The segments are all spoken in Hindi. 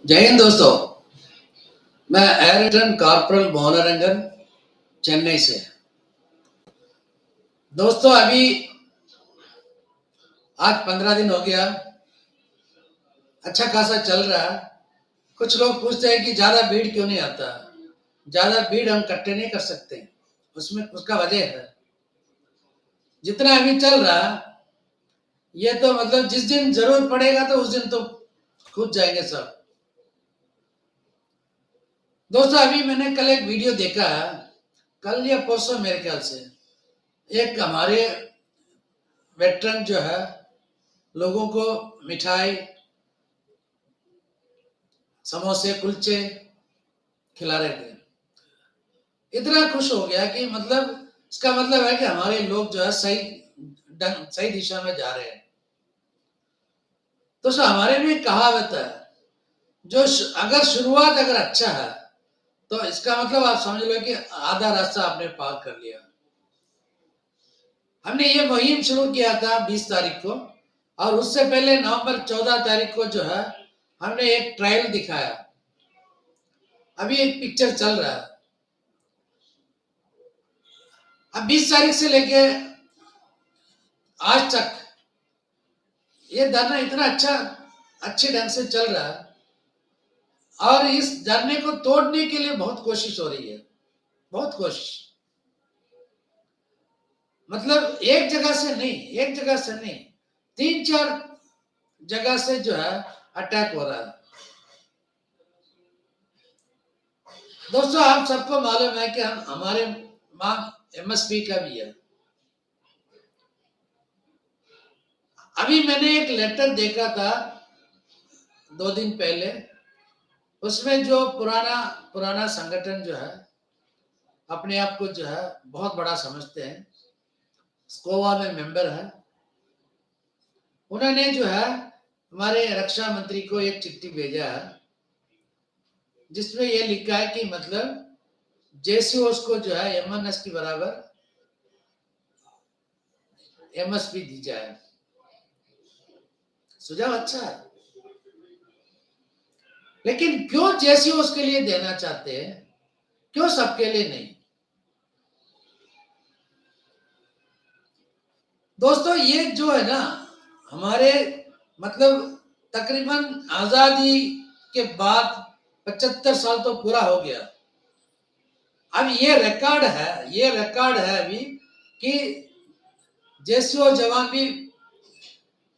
जय हिंद दोस्तों। मैं एयरटन कॉर्पोरल मोहनरंगन चेन्नई से। दोस्तों अभी आज 15 दिन हो गया, अच्छा खासा चल रहा है। कुछ लोग पूछते हैं कि ज्यादा भीड़ क्यों नहीं आता। ज्यादा भीड़ हम इकट्ठे नहीं कर सकते, उसमें उसका वजह है। जितना अभी चल रहा ये तो मतलब जिस दिन जरूरत पड़ेगा तो उस दिन तो खुद जाएंगे सब। दोस्तों अभी मैंने कल एक वीडियो देखा, कल या परसों मेरे ख्याल से, एक हमारे वेटरन जो है लोगों को मिठाई, समोसे, कुलचे खिला रहे थे। इतना खुश हो गया कि मतलब इसका मतलब है कि हमारे लोग जो है सही दिशा में जा रहे हैं। तो सर हमारे भी कहावत है, जो अगर शुरुआत अगर अच्छा है तो इसका मतलब आप समझ लो कि आधा रास्ता आपने पार कर लिया। हमने ये मुहिम शुरू किया था 20 तारीख को, और उससे पहले नवंबर 14 तारीख को जो है हमने एक ट्रायल दिखाया। अभी एक पिक्चर चल रहा है। अब 20 तारीख से लेके आज तक ये धरना इतना अच्छे ढंग से चल रहा है, और इस धरने को तोड़ने के लिए बहुत कोशिश हो रही है, बहुत कोशिश। मतलब एक जगह से नहीं, 3-4 जगह से जो है अटैक हो रहा है। दोस्तों आप सबको मालूम है कि हमारे मांग एमएसपी का भी है। अभी मैंने एक लेटर देखा था 2 दिन पहले, उसमें जो पुराना पुराना संगठन जो है अपने आप को जो है बहुत बड़ा समझते हैं, स्कोवा में मेंबर है, उन्होंने जो है हमारे रक्षा मंत्री को एक चिट्ठी भेजा है जिसमें यह लिखा है कि मतलब जेसीओस को जो है एमएनएस के बराबर एमएसपी दी जाए। सुझाव अच्छा है, लेकिन क्यों जेसीओस के लिए देना चाहते हैं, क्यों सबके लिए नहीं? दोस्तों ये जो है ना, हमारे मतलब तकरीबन आजादी के बाद 75 साल तो पूरा हो गया। अब ये रिकॉर्ड है अभी कि जेसीओ जवान भी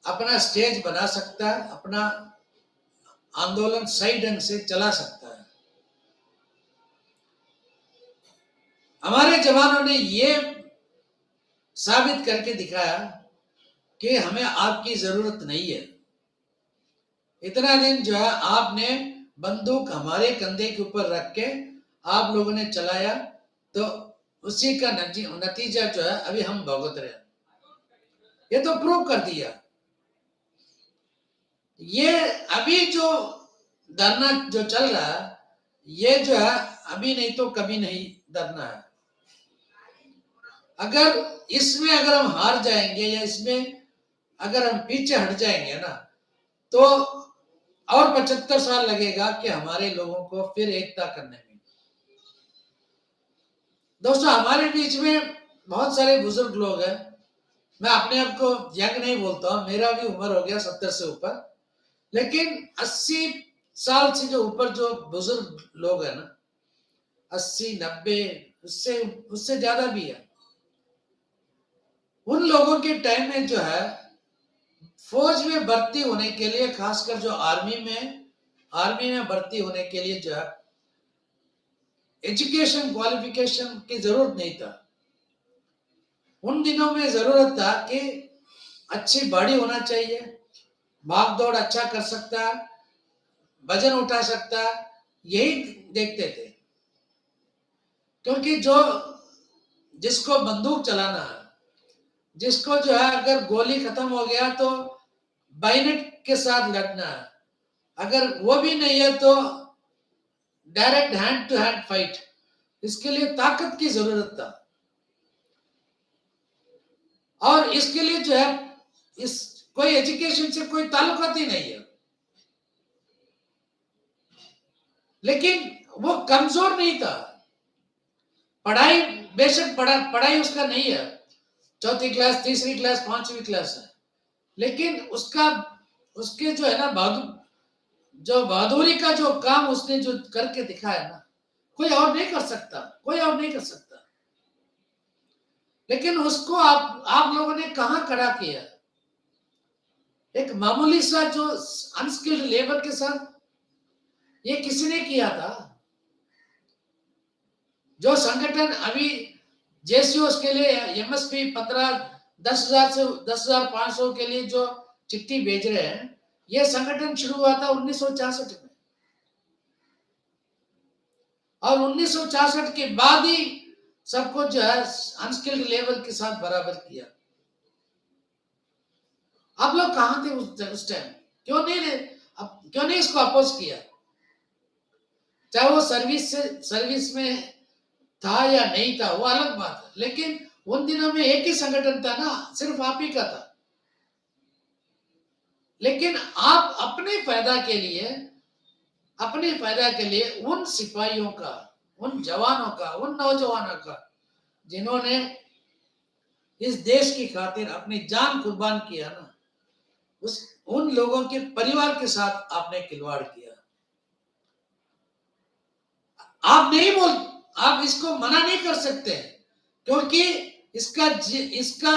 अपना स्टेज बना सकता है, अपना आंदोलन सही ढंग से चला सकता है। हमारे जवानों ने ये साबित करके दिखाया कि हमें आपकी जरूरत नहीं है। इतना दिन जो है आपने बंदूक हमारे कंधे के ऊपर रख के आप लोगों ने चलाया, तो उसी का नतीजा जो है अभी हम भुगत रहे हैं। ये तो प्रूव कर दिया। ये अभी जो धरना जो चल रहा है, ये जो है अभी नहीं तो कभी नहीं धरना है। अगर इसमें अगर हम हार जाएंगे या इसमें अगर हम पीछे हट जाएंगे ना, तो और 75 साल लगेगा कि हमारे लोगों को फिर एकता करने में। दोस्तों हमारे बीच में बहुत सारे बुजुर्ग लोग हैं। मैं अपने आप को यंग नहीं बोलता हूँ, मेरा भी उम्र हो गया 70 से ऊपर, लेकिन 80 साल से जो ऊपर जो बुजुर्ग लोग हैं ना, 80-90, उससे उससे ज्यादा भी है, उन लोगों के टाइम में जो है फौज में भर्ती होने के लिए, खासकर जो आर्मी में भर्ती होने के लिए जो है एजुकेशन क्वालिफिकेशन की जरूरत नहीं था। उन दिनों में जरूरत था कि अच्छी बॉडी होना चाहिए, भाग दौड़ अच्छा कर सकता, वजन उठा सकता, यही देखते थे। क्योंकि जो जिसको बंदूक चलाना है, जिसको जो है अगर गोली खत्म हो गया तो बाइनेट के साथ लड़ना है, अगर वो भी नहीं है तो direct hand to hand fight, इसके लिए ताकत की जरूरत था। और इसके लिए जो है इस कोई एजुकेशन से कोई ताल्लुकात ही नहीं है। लेकिन वो कमजोर नहीं था। पढ़ाई बेशक पढ़ाई उसका नहीं है, चौथी क्लास, तीसरी क्लास, पांचवी क्लास है, लेकिन उसका उसके जो है ना बहादुरी का जो काम उसने जो करके दिखाया ना, कोई और नहीं कर सकता, कोई और नहीं कर सकता। लेकिन उसको आप लोगों ने कहां खड़ा किया? एक मामूली सा जो अनस्किल्ड लेबर के साथ ये किसी ने किया था? जो संगठन अभी जेसीओस के लिए एमएसपी 10,000 से 10,500 के लिए जो चिट्ठी भेज रहे हैं, ये संगठन शुरू हुआ था 1966 में, और 1966 के बाद ही सबको जो है अनस्किल्ड लेबर के साथ बराबर किया। आप लोग कहां थे उस टाइम? क्यों नहीं इसको अपोज किया? चाहे वो सर्विस में था या नहीं था, वो अलग बात है, लेकिन उन दिनों में एक ही संगठन था ना, सिर्फ आप ही का था। लेकिन आप अपने फायदा के लिए उन सिपाहियों का, उन जवानों का, उन नौजवानों का जिन्होंने इस देश की खातिर अपनी जान कुर्बान किया ना, उन लोगों के परिवार के साथ आपने खिलवाड़ किया। आप इसको मना नहीं कर सकते, क्योंकि इसका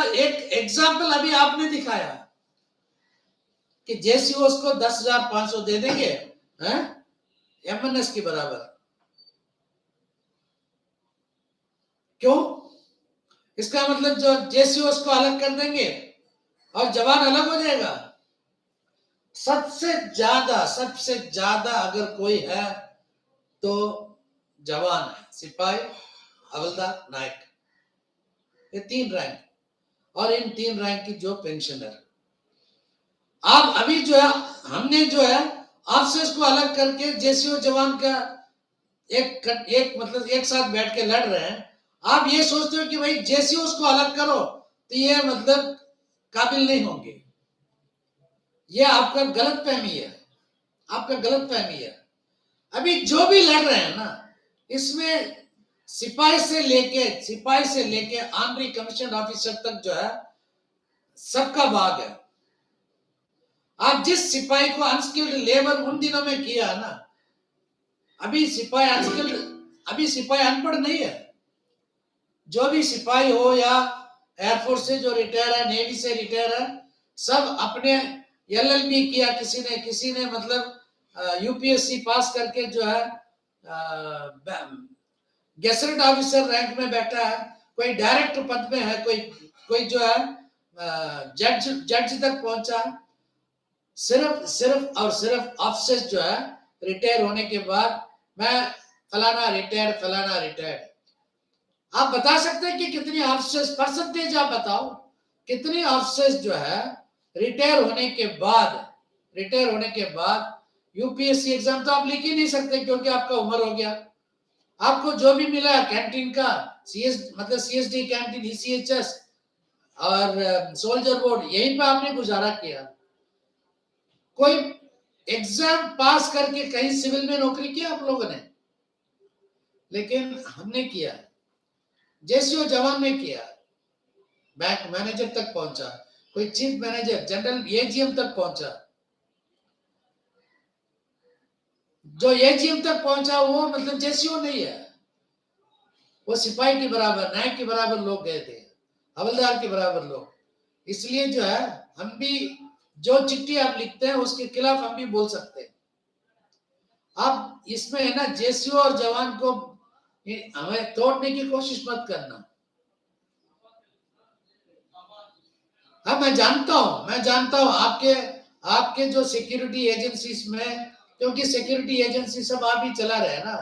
एक एग्जाम्पल अभी आपने दिखाया कि जेसीओस को 10,500 दे देंगे, हैं? एमएनएस के बराबर। क्यों? इसका मतलब जो जेसीओस को अलग कर देंगे और जवान अलग हो जाएगा। सबसे ज्यादा अगर कोई है तो जवान है, सिपाही, हवलदार, नायक, ये 3 रैंक, और इन 3 रैंक की जो पेंशनर। आप अभी जो है, हमने जो है आपसे इसको अलग करके जेसीओ जवान का एक मतलब एक साथ बैठ के लड़ रहे हैं। आप ये सोचते हो कि भाई जेसीओ को अलग करो तो ये मतलब काबिल नहीं होंगे। ये आपका गलत फहमी है, आपका गलत फहमी है। अभी जो भी लड़ रहे हैं ना, इसमें सिपाही से लेके ऑनरी कमीशन ऑफिसर तक जो है सबका भाग है। आप जिस सिपाही को अनस्किल्ड लेबर उन दिनों में किया ना, अभी सिपाही अनपढ़ नहीं है। जो भी सिपाही हो या एयरफोर्स से जो रिटायर है, नेवी से रिटायर है, सब अपने एलएलबी किया, किसी ने मतलब यूपीएससी पास करके जो है गेजेटेड ऑफिसर रैंक में बैठा है, कोई डायरेक्टर पद में है, कोई जो है जज तक पहुंचा। सिर्फ ऑफिसर्स जो है रिटायर होने के बाद मैं फलाना रिटायर्ड। आप बता सकते हैं कि कितनी ऑफिसर्स, परसेंटेज आप बताओ, कितनी ऑफिसर्स जो है रिटायर होने के बाद यूपीएससी एग्जाम तो आप लिख ही नहीं सकते, क्योंकि आपका उम्र हो गया। आपको जो भी मिला कैंटीन का, सीएसडी कैंटीन, ईसीएचएस और सोल्जर बोर्ड, यहीं पे आपने गुजारा किया। कोई एग्जाम पास करके कहीं सिविल में नौकरी किया आप लोगों ने? लेकिन हमने किया, जेसीओ जवान ने किया, बैंक मैनेजर तक पहुंचा, कोई चीफ मैनेजर, जनरल एजीएम तक पहुंचा। जो एजीएम तक पहुंचा वो मतलब जेसीओ नहीं है, वो सिपाही के बराबर, नायक के बराबर लोग गए थे, हवलदार के बराबर लोग। इसलिए जो है हम भी जो चिट्ठी आप लिखते हैं उसके खिलाफ हम भी बोल सकते हैं। आप इसमें है ना जेसीओ और जवान को हमें तोड़ने की कोशिश मत करना। हाँ, मैं जानता हूँ आपके जो सिक्योरिटी एजेंसीज में, क्योंकि सिक्योरिटी एजेंसी सब आप ही चला रहे हैं ना,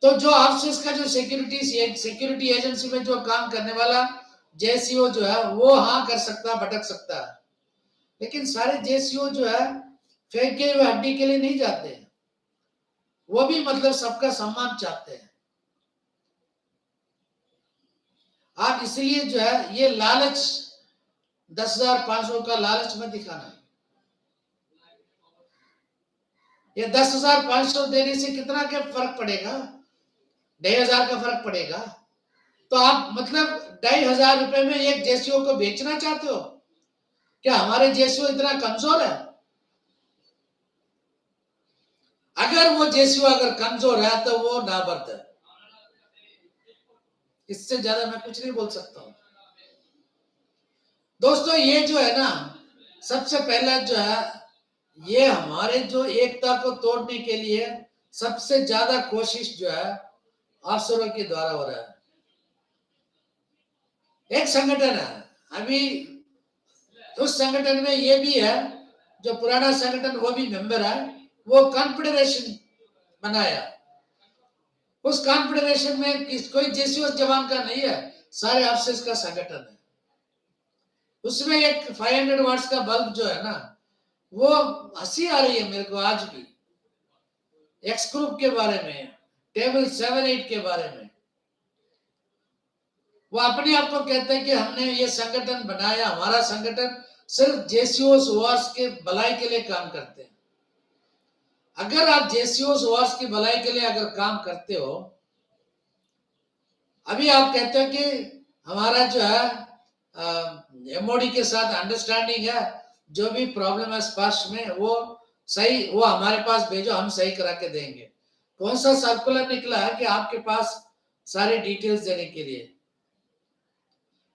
तो जो ऑफिस का जो सिक्योरिटी एजेंसी में जो काम करने वाला जेसीओ जो है वो हाँ कर सकता, भटक सकता है, लेकिन सारे जेसीओ जो है फेंके हुए हड्डी के लिए नहीं जाते हैं, वो भी मतलब सबका सम्मान चाहते हैं। आप इसलिए जो है ये लालच, 10,500 का लालच मत दिखाना। ये 10,500 देने से कितना क्या फर्क पड़ेगा? 2,500 का फर्क पड़ेगा। तो आप मतलब 2,500 रुपए में एक जेसीओ को बेचना चाहते हो? क्या हमारे जेसीओ इतना कमजोर है? अगर वो जेसीओ अगर कमजोर है तो वो नाबर्द है। इससे ज्यादा मैं कुछ नहीं बोल सकता हूं। दोस्तों ये जो है ना, सबसे पहला जो है, ये हमारे जो एकता को तोड़ने के लिए सबसे ज्यादा कोशिश जो है अफसरों के द्वारा हो रहा है। एक संगठन है, अभी उस संगठन में ये भी है, जो पुराना संगठन वो भी मेंबर है, वो कॉन्फेडरेशन बनाया। उस कॉन्फेडरेशन में कोई जेसीओ जवान का नहीं है, सारे अफसर्स का संगठन है। उसमें एक 500 वाट्स का बल्ब जो है ना, वो हंसी आ रही है मेरे को आज भी, एक्स ग्रुप के बारे में, टेबल 7-8 के बारे में। वो अपने आप को कहते हैं कि हमने ये संगठन बनाया, हमारा संगठन सिर्फ जेसीओ वार्स के भलाई के लिए काम करते हैं। अगर आप जेसीओ वार्स की भलाई के लिए अगर काम करते हो, अभी आप कहते हो कि हमारा जो है एमओडी के साथ अंडरस्टैंडिंग है, जो भी प्रॉब्लम है स्पर्श में वो सही, वो हमारे पास भेजो, हम सही करा के देंगे। कौन सा सर्कुलर निकला है कि आपके पास सारी डिटेल्स देने के लिए?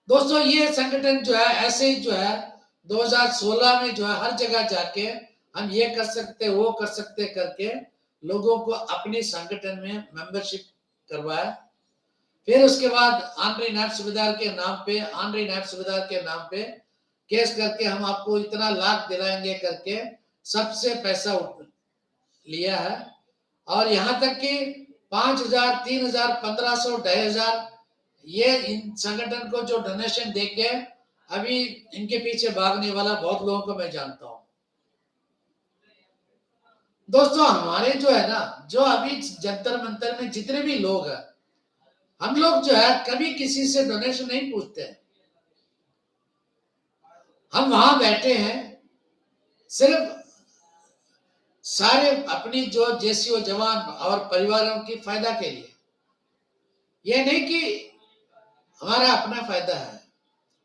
दोस्तों ये संगठन जो है ऐसे ही जो है 2016 में जो है हर जगह जाके हम ये कर सकते वो कर सकते करके लोगों को अपने संगठन में मेंबरशिप करवाया। फिर उसके बाद आंद्रे नायब सूबेदार के नाम पे केस करके हम आपको इतना लाख दिलाएंगे करके सबसे पैसा लिया है। और यहाँ तक कि 5,000, 3,000, 1,500, 2,500 ये इन संगठन को जो डोनेशन देके अभी इनके पीछे भागने वाला बहुत लोगों को मैं जानता हूं। दोस्तों हमारे जो है ना, जो अभी जंतर मंतर में जितने भी लोग हैं, हम लोग जो है कभी किसी से डोनेशन नहीं पूछते हैं। हम वहां बैठे हैं सिर्फ सारे अपनी जो जेसीओ जवान और परिवारों की फायदा के लिए। ये नहीं कि हमारा अपना फायदा है,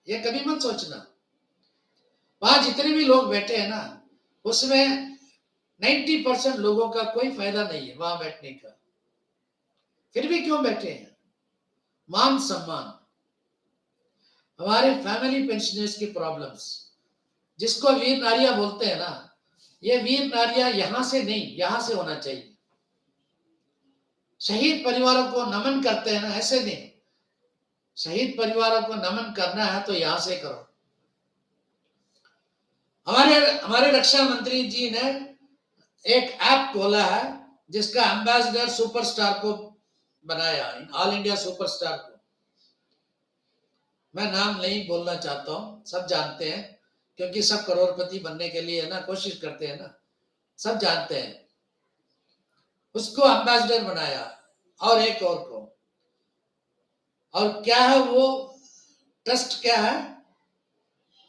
ये कभी मत सोचना। वहां जितने भी लोग बैठे हैं ना, उसमें 90% लोगों का कोई फायदा नहीं है वहां बैठने का। फिर भी क्यों बैठे हैं? मान सम्मान, हमारे फैमिली पेंशनर्स की प्रॉब्लम्स, जिसको वीर नारियां बोलते हैं ना, ये वीर नारियां यहां से नहीं, यहां से होना चाहिए। शहीद परिवारों को नमन करते हैं ना, ऐसे नहीं। शहीद परिवारों को नमन करना है तो यहां से करो। हमारे रक्षा मंत्री जी ने एक ऐप खोला है जिसका एम्बेसडर सुपरस्टार को बनाया, ऑल इंडिया सुपरस्टार को। मैं नाम नहीं बोलना चाहता हूं, सब जानते हैं, क्योंकि सब करोड़पति बनने के लिए ना कोशिश करते हैं ना, सब जानते हैं। उसको एम्बेसडर बनाया और एक और को। और क्या है वो ट्रस्ट, क्या है?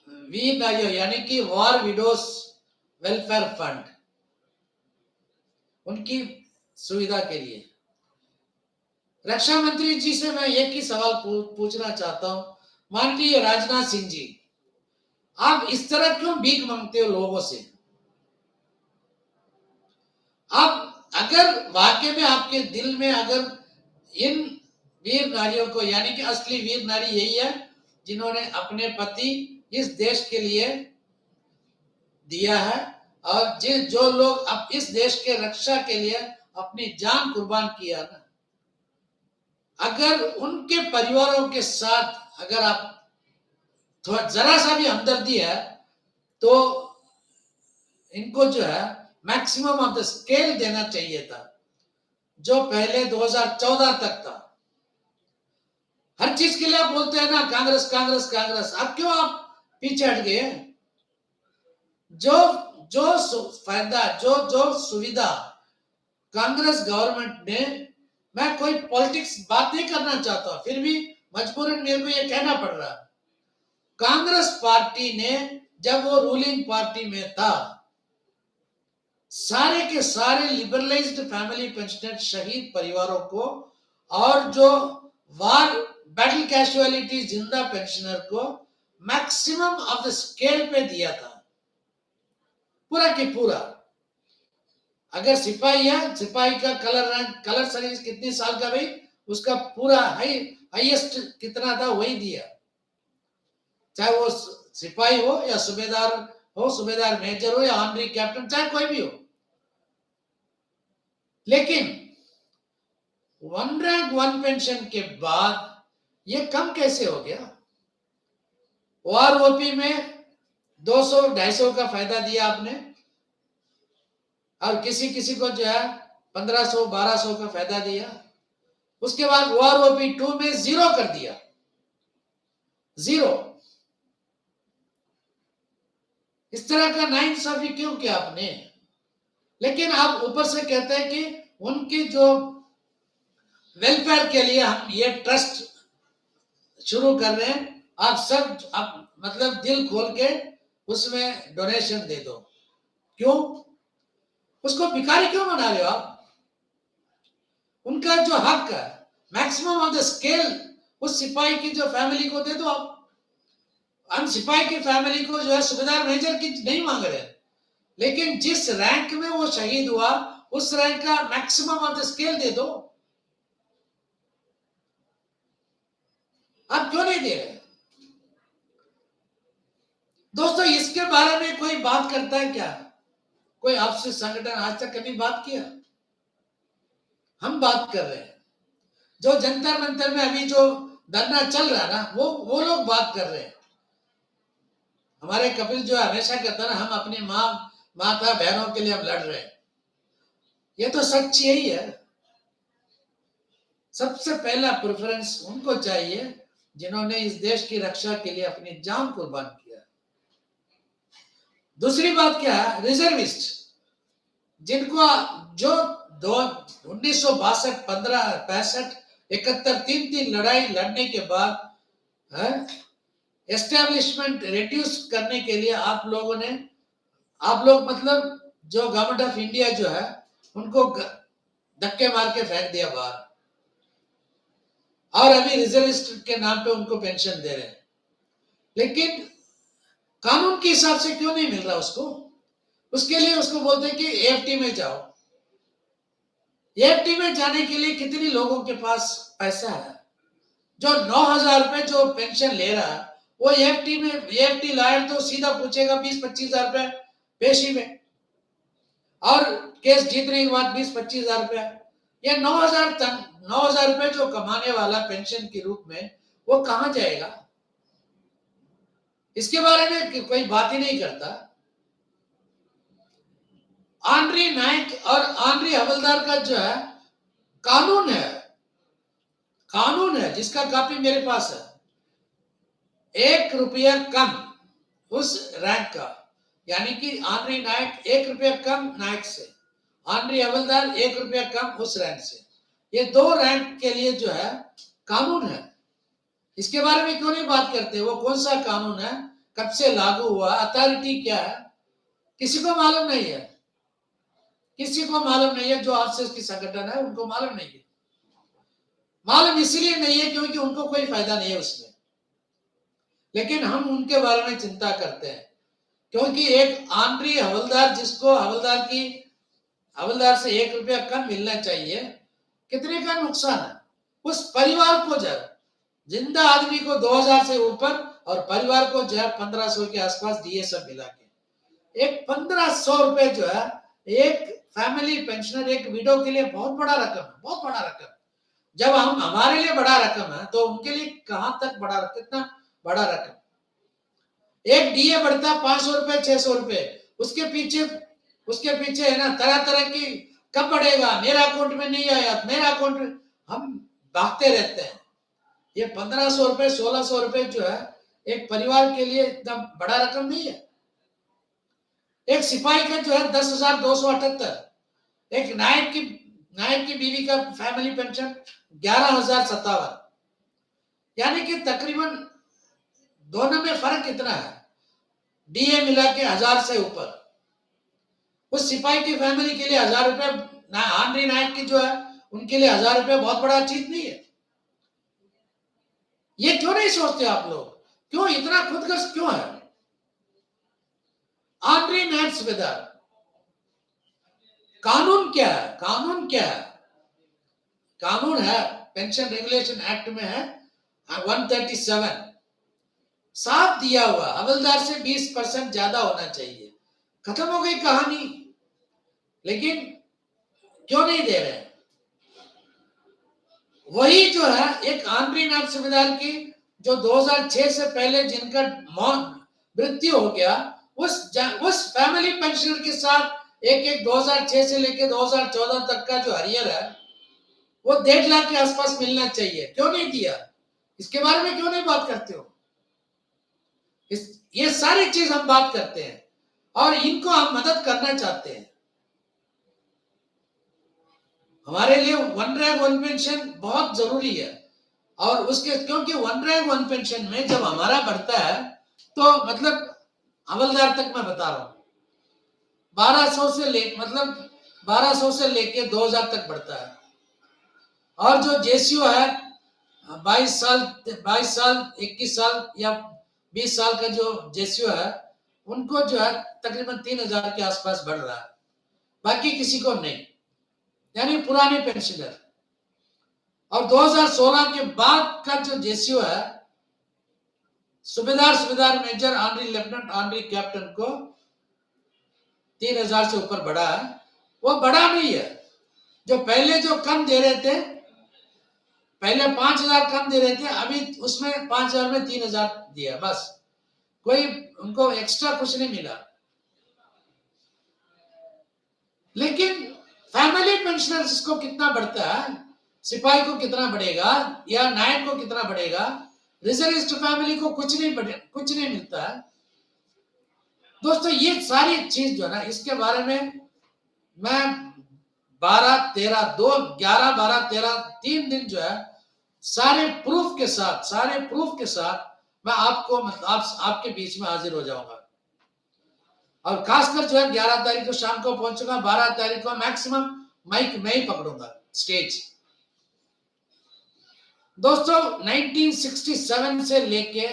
वीर नारियों यानी कि वॉर विडोज वेलफेयर फंड, उनकी सुविधा के लिए। रक्षा मंत्री जी से मैं एक ही सवाल पूछना चाहता हूं, माननीय राजनाथ सिंह जी, आप इस तरह क्यों भीख मांगते हो लोगों से? आप अगर वाकई में आपके दिल में अगर इन वीर नारियों को, यानी कि असली वीर नारी यही है जिन्होंने अपने पति इस देश के लिए दिया है, और जो लोग अब इस देश के रक्षा के लिए अपनी जान कुर्बान किया ना, अगर उनके परिवारों के साथ अगर आप थोड़ा जरा सा भी हमदर्दी है, तो इनको जो है मैक्सिमम ऑफ द स्केल देना चाहिए था, जो पहले 2014 तक था। हर चीज के लिए आप बोलते हैं ना कांग्रेस कांग्रेस कांग्रेस, अब क्यों आप पीछे हट गए? जो जो फायदा, जो सुविधा कांग्रेस गवर्नमेंट ने, मैं कोई पॉलिटिक्स बात नहीं करना चाहता, फिर भी मजबूरन मेरे को ये कहना पड़ रहा है। कांग्रेस पार्टी ने जब वो रूलिंग पार्टी में था, सारे के सारे लिबरलाइज्ड फैमिली पेंशनर शहीद परिवारों को और जो वार बैटल कैजुअलिटी जिंदा पेंशनर को मैक्सिमम ऑफ द स्केल पे दिया था, पूरा की पूरा। अगर सिपाही है, सिपाही का कलर रैंक, कलर सर्विस कितने साल का भाई, उसका पूरा हाईएस्ट कितना था वही दिया, चाहे वो सिपाही हो या सूबेदार हो, सूबेदार मेजर हो या ऑनरी कैप्टन, चाहे कोई भी हो। लेकिन वन रैंक वन पेंशन के बाद ये कम कैसे हो गया? ओआरओपी में 200-250 का फायदा दिया आपने, और किसी किसी को जो है 1500-1200 का फायदा दिया। उसके बाद ओआरओपी 2 में 0 कर दिया, 0। इस तरह का नाइंसाफी क्यों किया आपने? लेकिन आप ऊपर से कहते हैं कि उनकी जो वेलफेयर के लिए हम ये ट्रस्ट शुरू कर रहे हैं, आप सब आप मतलब दिल खोल के उसमें डोनेशन दे दो। क्यों? उसको भिखारी क्यों बना रहे हो आप? उनका जो हक है मैक्सिमम ऑफ द स्केल उस सिपाही की जो फैमिली को दे दो आप। हम सिपाही की फैमिली को जो है सूबेदार मेजर की नहीं मांग रहे, लेकिन जिस रैंक में वो शहीद हुआ उस रैंक का मैक्सिमम ऑफ द स्केल दे दो। आप क्यों नहीं दे रहे? दोस्तों, इसके बारे में कोई बात करता है क्या? कोई आपसे संगठन आज तक कभी बात किया? हम बात कर रहे हैं। जो जंतर मंतर में अभी जो धरना चल रहा है ना, वो लोग बात कर रहे हैं। हमारे कपिल जो हमेशा कहता है ना, हम अपनी माता बहनों के लिए हम लड़ रहे हैं। ये तो सच यही है। सबसे पहला प्रेफरेंस उनको चाहिए जिन्होंने इस देश की रक्षा के लिए अपनी जान कुर्बान किया। दूसरी बात क्या है? रिजर्विस्ट, जिनको जो 1962, 15, 65, 71, 3 लड़ाई लड़ने के बाद एस्टेब्लिशमेंट रिड्यूस करने के लिए आप लोग मतलब जो गवर्नमेंट ऑफ इंडिया जो है उनको धक्के मार के फेंक दिया बाहर, और अभी रिजर्विस्ट के नाम पे उनको पेंशन दे रहे हैं। लेकिन कानून के हिसाब से क्यों नहीं मिल रहा उसको? उसके लिए उसको बोलते हैं कि एएफटी में जाओ। एएफटी में जाने के लिए कितने लोगों के पास पैसा है? जो 9,000 रुपए जो पेंशन ले रहा है वो एएफटी लायर तो सीधा पूछेगा 20-25 हजार रुपए पेशी में, और केस जीतने के बाद 20-25 हजार रुपए। ये 9,000 रुपए जो कमाने वाला पेंशन के रूप में वो कहां जाएगा? इसके बारे में कोई बात ही नहीं करता। ऑनरी नायक और ऑनरी हवलदार का जो है कानून है जिसका कॉपी मेरे पास है। 1 रुपया कम उस रैंक का, यानी कि ऑनरी नायक 1 रुपया कम नायक से, ऑनरी हवलदार 1 रुपया कम उस रैंक से। ये 2 रैंक के लिए जो है कानून है। इसके बारे में क्यों नहीं बात करते? वो कौन सा कानून है, कब से लागू हुआ, अथॉरिटी क्या है, किसी को मालूम नहीं है। किसी को मालूम नहीं है। जो आपसे की संगठन है उनको मालूम नहीं है। मालूम इसलिए नहीं है क्योंकि उनको कोई फायदा नहीं है उसमें, लेकिन हम उनके बारे में चिंता करते हैं। क्योंकि एक ऑनरी हवलदार, जिसको हवलदार से 1 रुपया कम मिलना चाहिए, कितने का नुकसान है उस परिवार को। जब जिंदा आदमी को 2,000 से ऊपर और परिवार को जो है 1,500 के आसपास डीए सब मिला के, एक 1,500 रुपए जो है एक फैमिली पेंशनर, एक विडो के लिए बहुत बड़ा रकम है, बहुत बड़ा रकम। जब हमारे लिए बड़ा रकम है तो उनके लिए कहां तक बड़ा, कितना बड़ा रकम। एक डीए बढ़ता 500 रुपए, 600 रुपए, उसके पीछे है ना तरह तरह की, कब बढ़ेगा, मेरा अकाउंट में नहीं आया, मेरा अकाउंट में, हम भागते रहते हैं। ये 1,500 रुपए, 1,600 रुपए जो है एक परिवार के लिए इतना बड़ा रकम नहीं है। एक सिपाही का जो है 10,278, एक नायक की बीवी का फैमिली पेंशन 11,057, यानी कि तकरीबन दोनों में फर्क कितना है, डीए मिला के 1,000 से ऊपर। उस सिपाही की फैमिली के लिए 1000 रुपए आंद्री नायक की जो है उनके लिए 1000 रुपए बहुत बड़ा चीज नहीं है। ये क्यों नहीं सोचते आप लोग? क्यों इतना खुदगर्ज क्यों है? आंद्री नायक सुबेदार, कानून क्या है? कानून क्या है? कानून है, पेंशन रेगुलेशन एक्ट में है 137, साफ दिया हुआ हवलदार से 20% ज्यादा होना चाहिए। खत्म हो गई कहानी। लेकिन क्यों नहीं दे रहे? वही जो है एक आंद्री नायक सुबेदार की जो 2006 से पहले जिनका मृत्यु हो गया, उस फैमिली पेंशनर के साथ एक 2006 से लेकर 2014 तक का जो हरियर है वो 1.5 लाख के आसपास मिलना चाहिए। क्यों नहीं दिया? इसके बारे में क्यों नहीं बात करते हो? ये सारी चीज हम बात करते हैं और इनको हम मदद करना चाहते हैं। हमारे लिए वन रैंक वन पेंशन बहुत जरूरी है। और उसके क्योंकि वन रैंक वन पेंशन में जब हमारा बढ़ता है तो मतलब हवलदार तक मैं बता रहा हूं 1200 से लेके 2000 तक बढ़ता है। और जो जेसीओ है 22 साल 21 साल या 20 साल का जो जेसीओ है उनको जो है तकरीबन 3000 के आसपास बढ़ रहा है, बाकी किसी को नहीं, यानी पुराने पेंशनर। और 2016 के बाद का जो जेसीओ है subedar major honorary lieutenant honorary captain को 3000 से ऊपर बढ़ा है। वो बड़ा नहीं है। जो पहले जो कम दे रहे थे, पहले 5000 कम दे रहे थे, अभी उसमें 5000 में 3000 दिया, बस। कोई उनको एक्स्ट्रा कुछ नहीं मिला। लेकिन फैमिली पेंशनर्स को कितना बढ़ता है, सिपाही को कितना बढ़ेगा या नायक को कितना बढ़ेगा, रिजर्विस्ट फैमिली को कुछ नहीं मिलता है। दोस्तों ये सारी चीज जो है ना, इसके बारे में मैं 3 दिन जो है सारे प्रूफ के साथ मैं आपको आपके बीच में हाजिर हो जाऊंगा। और खासकर जो है 11 तारीख को शाम को पहुंचूंगा, 12 तारीख को मैक्सिमम माइक मैं ही पकड़ूंगा, स्टेज। दोस्तों 1967 से लेके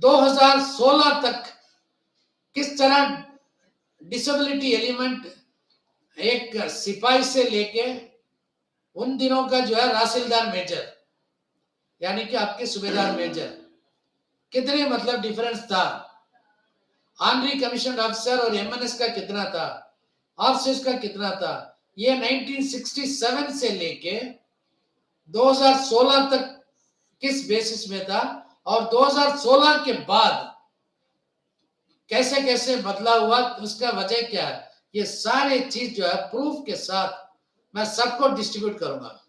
2016 तक किस तरह डिसेबिलिटी एलिमेंट एक सिपाही से लेके उन दिनों का जो है रासिलदार मेजर यानी कि आपके सूबेदार मेजर, कितने मतलब डिफरेंस था। ऑनरी कमीशन ऑफिसर और एमएनएस का कितना था, ऑफिसर्स का कितना था, ये 1967 से लेके 2016 तक किस बेसिस में था और 2016 के बाद कैसे कैसे बदला हुआ, उसका वजह क्या है, ये सारे चीज जो है प्रूफ के साथ मैं सबको डिस्ट्रीब्यूट करूंगा।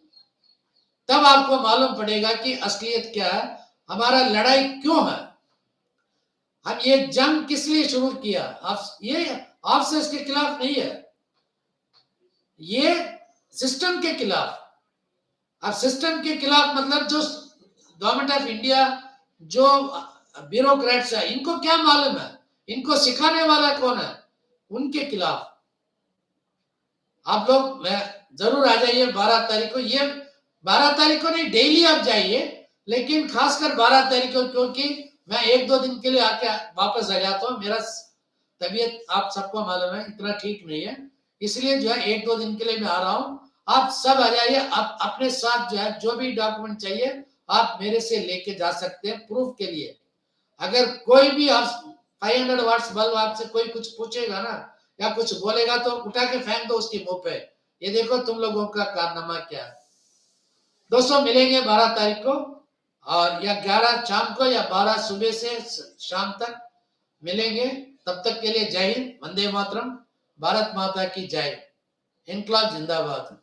तब आपको मालूम पड़ेगा कि असलियत क्या है, हमारा लड़ाई क्यों है, हम ये जंग किस लिए शुरू किया। ये आपसे इसके खिलाफ नहीं है, ये सिस्टम के खिलाफ। अब सिस्टम के खिलाफ मतलब जो गवर्नमेंट ऑफ इंडिया, जो ब्यूरोक्रेट्स है, इनको क्या मालूम है, इनको सिखाने वाला कौन है, उनके खिलाफ आप लोग जरूर आ जाइए 12 तारीख को। ये 12 तारीख को नहीं, डेली आप जाइए, लेकिन खासकर 12 तारीख को, क्योंकि मैं 1-2 दिन के लिए आके वापस आ जाता हूँ। मेरा तबीयत आप सबको मालूम है इतना ठीक नहीं है, इसलिए जो है 1-2 दिन के लिए मैं आ रहा हूँ। आप सब आ जाइए, आप अपने साथ जो है जो भी डॉक्यूमेंट चाहिए आप मेरे से लेके जा सकते हैं प्रूफ के लिए। अगर कोई भी आप 500 वाट्स बल्ब आपसे कोई कुछ पूछेगा ना या कुछ बोलेगा तो उठा के फेंक दो उसकी मुंह पे, ये देखो तुम लोगों का कारनामा क्या है। दोस्तों मिलेंगे 12 तारीख को, और या 11 शाम को या 12 सुबह से शाम तक मिलेंगे। तब तक के लिए जय हिंद, वंदे मातरम, भारत माता की जय, इनकलाब जिंदाबाद।